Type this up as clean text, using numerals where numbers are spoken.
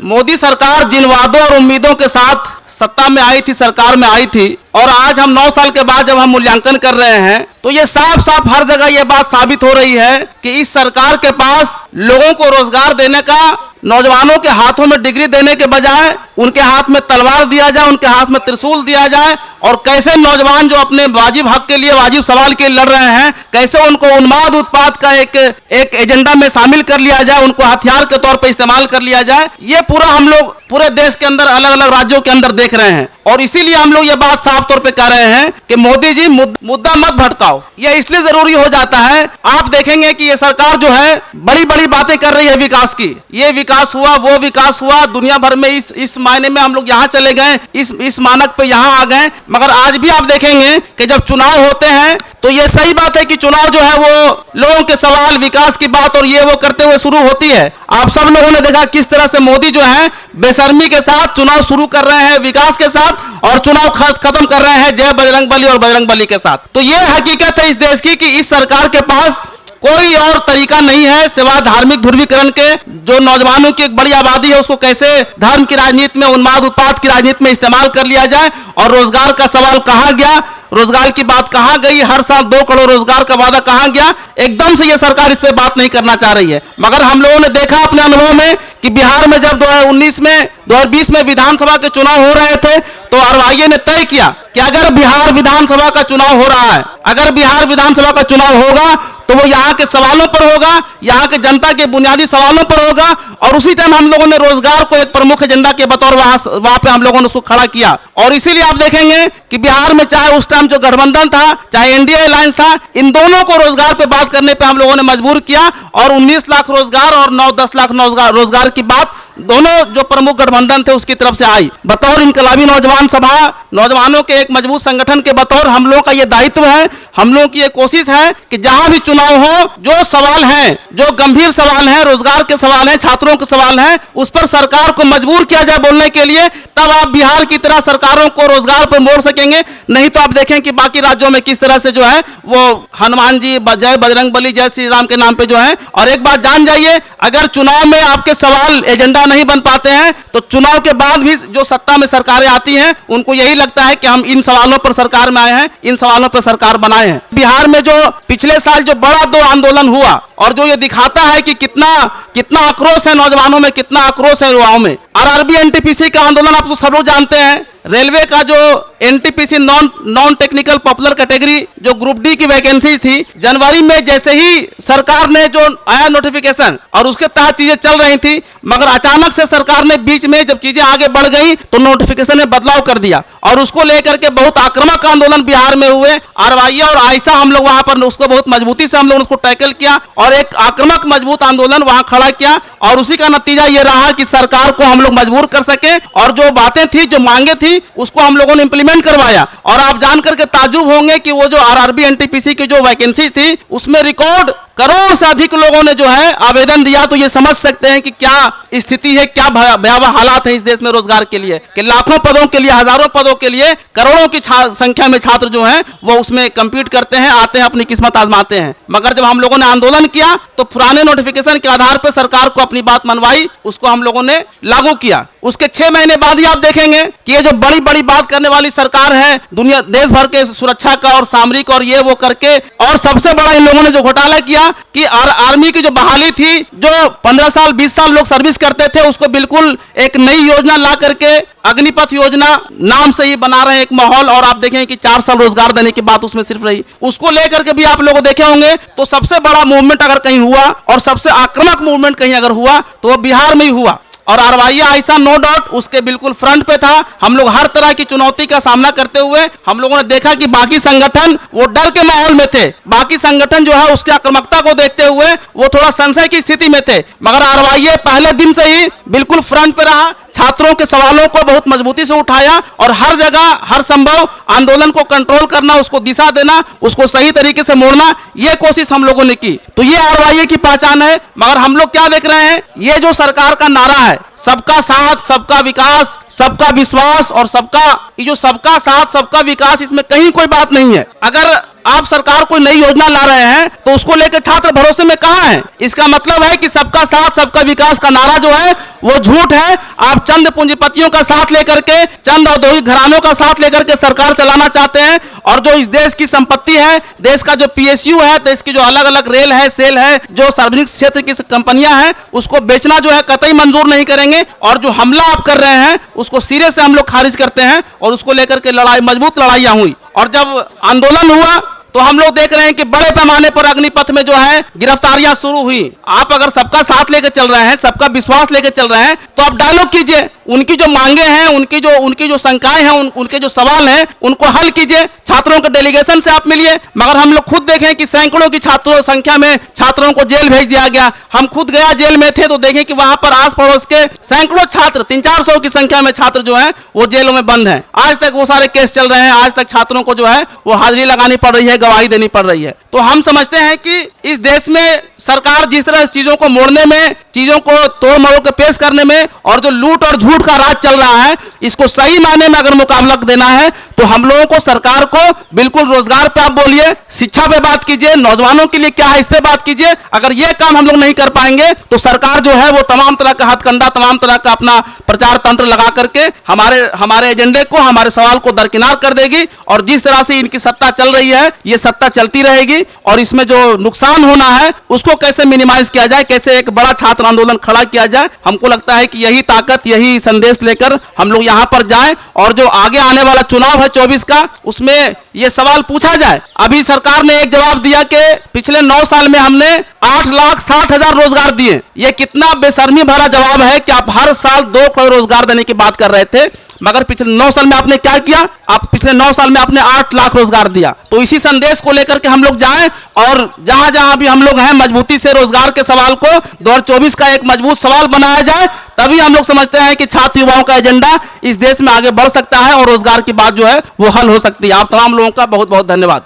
मोदी सरकार जिन वादों और उम्मीदों के साथ सत्ता में आई थी, सरकार में आई थी, और आज हम 9 साल के बाद जब हम मूल्यांकन कर रहे हैं तो ये साफ साफ हर जगह ये बात साबित हो रही है कि इस सरकार के पास लोगों को रोजगार देने का, नौजवानों के हाथों में डिग्री देने के बजाय उनके हाथ में तलवार दिया जाए, उनके हाथ में त्रिशूल दिया जाए, और कैसे नौजवान जो अपने वाजिब हक के लिए, वाजिब सवाल के लिए लड़ रहे हैं, कैसे उनको उन्माद उत्पाद का एक एजेंडा में शामिल कर लिया जाए, उनको हथियार के तौर पर इस्तेमाल कर लिया जाए। ये पूरा हम लोग पूरे देश के अंदर अलग अलग राज्यों के अंदर देख रहे हैं, और इसीलिए हम लोग ये बात साफ तौर पे कह रहे हैं कि मोदी जी मुद्दा मत भटकाओ। ये इसलिए जरूरी हो जाता है, आप देखेंगे कि ये सरकार जो है बड़ी बड़ी बातें कर रही है विकास की, ये विकास हुआ, वो विकास हुआ, दुनिया भर में इस मायने में हम लोग यहाँ चले गए, इस मानक पे यहाँ आ गए, मगर आज भी आप देखेंगे कि जब चुनाव होते हैं तो ये सही बात है कि चुनाव जो है वो लोगों के सवाल, विकास की बात और ये वो करते हुए शुरू होती है। आप सब लोगों ने देखा किस तरह से मोदी जो है बेशर्मी के साथ चुनाव शुरू कर रहे हैं विकास के साथ, और चुनाव खत्म कर रहे हैं जय बजरंग बली और बजरंग बली के साथ। तो ये हकीकत है इस देश की कि इस सरकार के पास कोई और तरीका नहीं है सिवाय धार्मिक ध्रुवीकरण के। जो नौजवानों की एक बड़ी आबादी है उसको कैसे धर्म की राजनीति में, उन्माद उत्पाद की राजनीति में इस्तेमाल कर लिया जाए, और रोजगार का सवाल कहां गया, रोजगार की बात कहां गई, हर साल 2 करोड़ रोजगार का वादा कहां गया। एकदम से ये सरकार इस पे बात नहीं करना चाह रही है। मगर हम लोगों ने देखा अपने अनुभव में कि बिहार में जब 2020 में विधानसभा के चुनाव हो रहे थे तो आरवाईए ने तय किया कि अगर बिहार विधानसभा का चुनाव हो रहा है, अगर बिहार विधानसभा का चुनाव होगा तो वो यहाँ के सवालों पर होगा, यहाँ के जनता के बुनियादी सवालों पर होगा, और उसी टाइम हम लोगों ने रोजगार को एक प्रमुख एजेंडा के बतौर वहां पे हम लोगों ने उसको खड़ा किया। और इसीलिए आप देखेंगे कि बिहार में चाहे उस टाइम जो गठबंधन था, चाहे एनडीए अलायंस था, इन दोनों को रोजगार पे बात करने पे हम लोगों ने मजबूर किया, और 19 लाख रोजगार और 9-10 लाख रोजगार की बात दोनों जो प्रमुख गठबंधन थे उसकी तरफ से आई। बतौर इनकलाबी नौजवान सभा, नौजवानों के एक मजबूत संगठन के बतौर हम लोगों का ये दायित्व है, हम लोगों की ये कोशिश है कि जहां भी चुनाव हो, जो सवाल हैं, जो गंभीर सवाल हैं, रोजगार के सवाल हैं, छात्रों के सवाल हैं, उस पर सरकार को मजबूर किया जाए बोलने के लिए, तब आप बिहार की तरह सरकारों को रोजगार पर मोड़ सकेंगे। नहीं तो आप देखें कि बाकी राज्यों में किस तरह से जो है वो हनुमान जी, जय बजरंग बली, जय श्री राम के नाम पे जो है। और एक बात जान जाइए, अगर चुनाव में आपके सवाल एजेंडा नहीं बन पाते हैं तो चुनाव के बाद भी जो सत्ता में सरकारें आती हैं उनको यही लगता है कि हम इन सवालों पर सरकार में आए हैं, इन सवालों पर सरकार बनाए हैं। बिहार में जो पिछले साल जो बड़ा 2 आंदोलन हुआ, और जो ये दिखाता है कि कितना आक्रोश है नौजवानों में, कितना आक्रोश है युवाओं में। आरआरबी एनटीपीसी का आंदोलन आप तो सब लोग जानते हैं। रेलवे का जो NTPC non technical popular category जो ग्रुप डी की वैकेंसी थी, जनवरी में जैसे ही सरकार ने जो आया नोटिफिकेशन और उसके तहत चीजें चल रही थी, मगर अचानक से सरकार ने बीच में जब चीजें आगे बढ़ गई तो नोटिफिकेशन में बदलाव कर दिया, और उसको लेकर के बहुत आक्रामक आंदोलन बिहार में हुए। आरवाईए और आयशा हम लोग वहां पर उसको बहुत मजबूती से हम लोग उसको टैकल किया और एक आक्रामक मजबूत आंदोलन वहां खड़ा किया, और उसी का नतीजा ये रहा कि सरकार को हम लोग मजबूर कर सके, और जो बातें थी, जो मांगे थी, उसको हम लोगों ने इंप्लीमेंट करवाया। और आप जानकर के ताज्जुब होंगे कि वो जो आरआरबी एनटीपीसी की जो वैकेंसी थी उसमें रिकॉर्ड करोड़ से अधिक लोगों ने जो है आवेदन दिया। तो ये समझ सकते हैं कि क्या स्थिति है, क्या भयावह हालात है इस देश में रोजगार के लिए, कि लाखों पदों के लिए, हजारों पदों के लिए करोड़ों की संख्या में छात्र जो हैं वो उसमें कम्पीट करते हैं, आते हैं, अपनी किस्मत आजमाते हैं। मगर जब हम लोगों ने आंदोलन किया तो पुराने नोटिफिकेशन के आधार पर सरकार को अपनी बात मनवाई, उसको हम लोगों ने लागू किया। उसके 6 महीने बाद ही आप देखेंगे कि ये जो बड़ी बड़ी बात करने वाली सरकार है, दुनिया देश भर के सुरक्षा का और सामरिक और ये वो करके, और सबसे बड़ा इन लोगों ने जो घोटाला किया कि आर्मी की जो बहाली थी, जो 15 साल 20 साल लोग सर्विस करते थे, उसको बिल्कुल एक नई योजना ला करके अग्निपथ योजना नाम से ही बना रहे एक माहौल, और आप देखें कि 4 साल रोजगार देने की बात उसमें सिर्फ रही। उसको लेकर के भी आप लोग देखे होंगे तो सबसे बड़ा मूवमेंट अगर कहीं हुआ और सबसे आक्रामक मूवमेंट कहीं अगर हुआ तो वो बिहार में ही हुआ, और आरवाईए आयशा नो डाउट उसके बिल्कुल फ्रंट पे था। हम लोग हर तरह की चुनौती का सामना करते हुए हम लोगों ने देखा कि बाकी संगठन वो डर के माहौल में थे, बाकी संगठन जो है उसकी आक्रामकता को देखते हुए वो थोड़ा संशय की स्थिति में थे, मगर आरवाईए पहले दिन से ही बिल्कुल फ्रंट पे रहा, छात्रों के सवालों को बहुत मजबूती से उठाया, और हर जगह हर संभव आंदोलन को कंट्रोल करना, उसको दिशा देना, उसको सही तरीके से मोड़ना, ये कोशिश हम लोगों ने की। तो ये आरवाईए की पहचान है। मगर हम लोग क्या देख रहे हैं, ये जो सरकार का नारा है, सबका साथ, सबका विकास, सबका विश्वास और सबका, ये जो सबका साथ सबका विकास, इसमें कहीं कोई बात नहीं है। अगर आप सरकार कोई नई योजना ला रहे हैं तो उसको लेकर छात्र भरोसे में कहां है। इसका मतलब है कि सबका साथ सबका विकास का नारा जो है वो झूठ है। आप चंद पूंजीपतियों का साथ लेकर के, चंद औद्योगिक घरानों का साथ लेकर के सरकार चलाना चाहते हैं, और जो इस देश की संपत्ति है, देश का जो पीएसयू है, देश की जो अलग अलग रेल है, सेल है, जो सार्वजनिक क्षेत्र की कंपनियां हैं, उसको बेचना जो है कतई मंजूर नहीं करेंगे। और जो हमला आप कर रहे हैं उसको सिरे से हम लोग खारिज करते हैं, और उसको लेकर के लड़ाई, मजबूत लड़ाइयां हुई। और जब आंदोलन हुआ तो हम लोग देख रहे हैं कि बड़े पैमाने पर अग्निपथ में जो है गिरफ्तारियां शुरू हुई। आप अगर सबका साथ लेकर चल रहे हैं, सबका विश्वास लेकर चल रहे हैं, तो आप डायलॉग कीजिए, उनकी जो मांगे हैं, उनकी जो शंकाएं हैं, उनके जो सवाल हैं, उनको हल कीजिए। छात्रों के डेलीगेशन से आप मिलिए। मगर हम लोग खुद देखें कि सैकड़ों की छात्रों संख्या में छात्रों को जेल भेज दिया गया। हम खुद गया जेल में थे तो देखें कि वहां पर आस पड़ोस के सैकड़ों छात्र, 300-400 की संख्या में छात्र जो है वो जेलों में बंद हैं। आज तक वो सारे केस चल रहे हैं। आज तक छात्रों को जो है वो हाजिरी लगानी पड़ रही है, गवाही देनी पड़ रही है। तो हम समझते हैं कि इस देश में सरकार जिस तरह चीजों को मोड़ने में, चीजों को तोड़ मरोड़ के पेश करने में, और जो लूट और झूठ का राज चल रहा है, इसको सही मायने में अगर मुकाबला देना है तो हम लोगों को, सरकार को बिल्कुल रोजगार पे आप बोलिए, शिक्षा पे बात कीजिए, नौजवानों के लिए क्या है इस पे बात कीजिए। अगर ये काम हम लोग नहीं कर पाएंगे तो सरकार जो है वो तमाम तरह का हथकंडा, तमाम तरह का अपना प्रचार तंत्र लगा करके हमारे एजेंडे को, हमारे सवाल को दरकिनार कर देगी। और जिस तरह से इनकी सत्ता चल रही है, ये सत्ता चलती रहेगी, और इसमें जो नुकसान होना है उसको कैसे मिनिमाइज किया जाए, कैसे एक बड़ा छात्र आंदोलन खड़ा किया जाए। हमको लगता है कि यही ताकत, यही संदेश लेकर हम लोग यहां पर जाएं, और जो आगे आने वाला चुनाव है 24 का, उसमें ये सवाल पूछा जाए। अभी सरकार ने एक जवाब दिया कि पिछले 9 साल में हमने 8,60,000 रोजगार दिए। ये कितना बेशर्मी भरा जवाब है कि आप हर साल 2 करोड़ रोजगार देने की बात कर रहे थे, मगर पिछले 9 साल में आपने क्या किया? आप पिछले 9 साल में आपने 8 लाख रोजगार दिया। तो इसी संदेश को लेकर के हम लोग जाएं, और जहां जहां भी हम लोग हैं, मजबूती से रोजगार के सवाल को 2024 का एक मजबूत सवाल बनाया जाए। तभी हम लोग समझते हैं कि छात्र युवाओं का एजेंडा इस देश में आगे बढ़ सकता है, और रोजगार की बात जो है वो हल हो सकती है। आप तमाम लोगों का बहुत बहुत धन्यवाद।